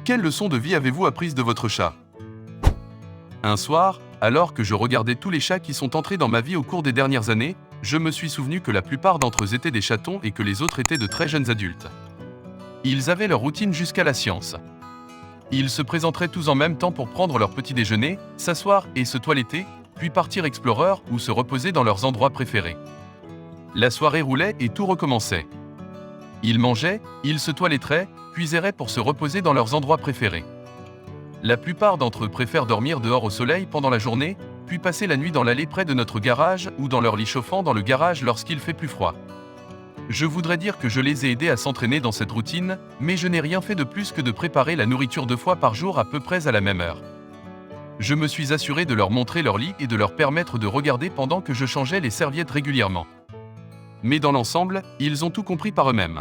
Quelle leçon de vie avez-vous apprise de votre chat? Un soir, alors que je regardais tous les chats qui sont entrés dans ma vie au cours des dernières années, je me suis souvenu que la plupart d'entre eux étaient des chatons et que les autres étaient de très jeunes adultes. Ils avaient leur routine jusqu'à la science. Ils se présenteraient tous en même temps pour prendre leur petit déjeuner, s'asseoir et se toiletter, puis partir explorer ou se reposer dans leurs endroits préférés. La soirée roulait et tout recommençait. Ils mangeaient, ils se toiletteraient, puis erraient pour se reposer dans leurs endroits préférés. La plupart d'entre eux préfèrent dormir dehors au soleil pendant la journée, puis passer la nuit dans l'allée près de notre garage ou dans leur lit chauffant dans le garage lorsqu'il fait plus froid. Je voudrais dire que je les ai aidés à s'entraîner dans cette routine, mais je n'ai rien fait de plus que de préparer la nourriture 2 fois par jour à peu près à la même heure. Je me suis assuré de leur montrer leur lit et de leur permettre de regarder pendant que je changeais les serviettes régulièrement. Mais dans l'ensemble, ils ont tout compris par eux-mêmes.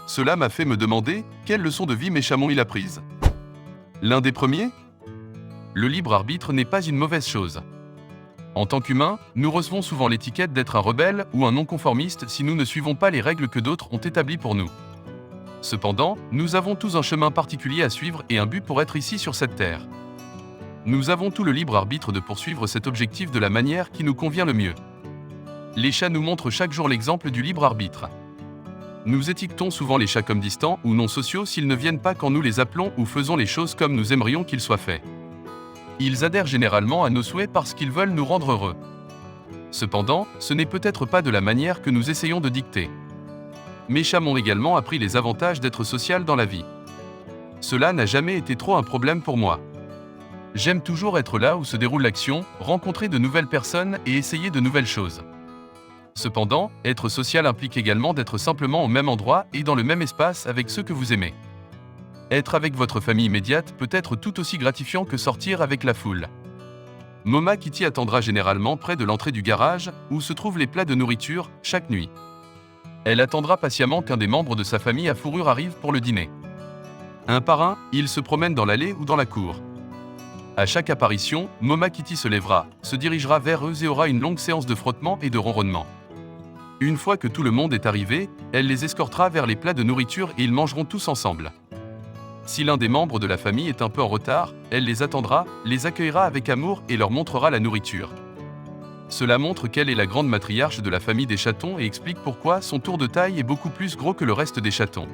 Cela m'a fait me demander quelle leçon de vie mes chats m'ont-ils apprise. L'un des premiers? Le libre arbitre n'est pas une mauvaise chose. En tant qu'humains, nous recevons souvent l'étiquette d'être un rebelle ou un non-conformiste si nous ne suivons pas les règles que d'autres ont établies pour nous. Cependant, nous avons tous un chemin particulier à suivre et un but pour être ici sur cette terre. Nous avons tout le libre arbitre de poursuivre cet objectif de la manière qui nous convient le mieux. Les chats nous montrent chaque jour l'exemple du libre arbitre. Nous étiquetons souvent les chats comme distants ou non sociaux s'ils ne viennent pas quand nous les appelons ou faisons les choses comme nous aimerions qu'ils soient faits. Ils adhèrent généralement à nos souhaits parce qu'ils veulent nous rendre heureux. Cependant, ce n'est peut-être pas de la manière que nous essayons de dicter. Mes chats m'ont également appris les avantages d'être social dans la vie. Cela n'a jamais été trop un problème pour moi. J'aime toujours être là où se déroule l'action, rencontrer de nouvelles personnes et essayer de nouvelles choses. Cependant, être social implique également d'être simplement au même endroit et dans le même espace avec ceux que vous aimez. Être avec votre famille immédiate peut être tout aussi gratifiant que sortir avec la foule. Moma Kitty attendra généralement près de l'entrée du garage, où se trouvent les plats de nourriture, chaque nuit. Elle attendra patiemment qu'un des membres de sa famille à fourrure arrive pour le dîner. Un par un, ils se promènent dans l'allée ou dans la cour. À chaque apparition, Moma Kitty se lèvera, se dirigera vers eux et aura une longue séance de frottement et de ronronnement. Une fois que tout le monde est arrivé, elle les escortera vers les plats de nourriture et ils mangeront tous ensemble. Si l'un des membres de la famille est un peu en retard, elle les attendra, les accueillera avec amour et leur montrera la nourriture. Cela montre qu'elle est la grande matriarche de la famille des chatons et explique pourquoi son tour de taille est beaucoup plus gros que le reste des chatons.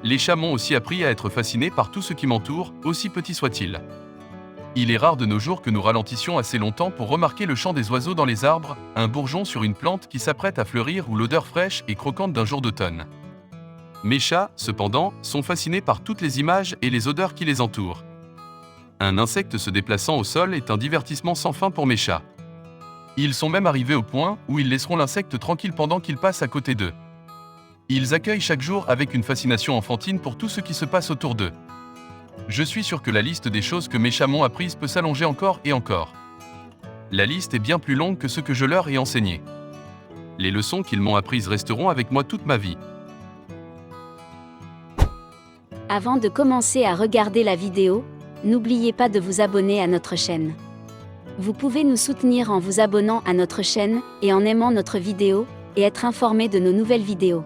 Les chats m'ont aussi appris à être fascinés par tout ce qui m'entoure, aussi petit soit-il. Il est rare de nos jours que nous ralentissions assez longtemps pour remarquer le chant des oiseaux dans les arbres, un bourgeon sur une plante qui s'apprête à fleurir ou l'odeur fraîche et croquante d'un jour d'automne. Mes chats, cependant, sont fascinés par toutes les images et les odeurs qui les entourent. Un insecte se déplaçant au sol est un divertissement sans fin pour mes chats. Ils sont même arrivés au point où ils laisseront l'insecte tranquille pendant qu'il passe à côté d'eux. Ils accueillent chaque jour avec une fascination enfantine pour tout ce qui se passe autour d'eux. Je suis sûr que la liste des choses que mes chats m'ont apprises peut s'allonger encore et encore. La liste est bien plus longue que ce que je leur ai enseigné. Les leçons qu'ils m'ont apprises resteront avec moi toute ma vie. Avant de commencer à regarder la vidéo, n'oubliez pas de vous abonner à notre chaîne. Vous pouvez nous soutenir en vous abonnant à notre chaîne et en aimant notre vidéo, et être informé de nos nouvelles vidéos.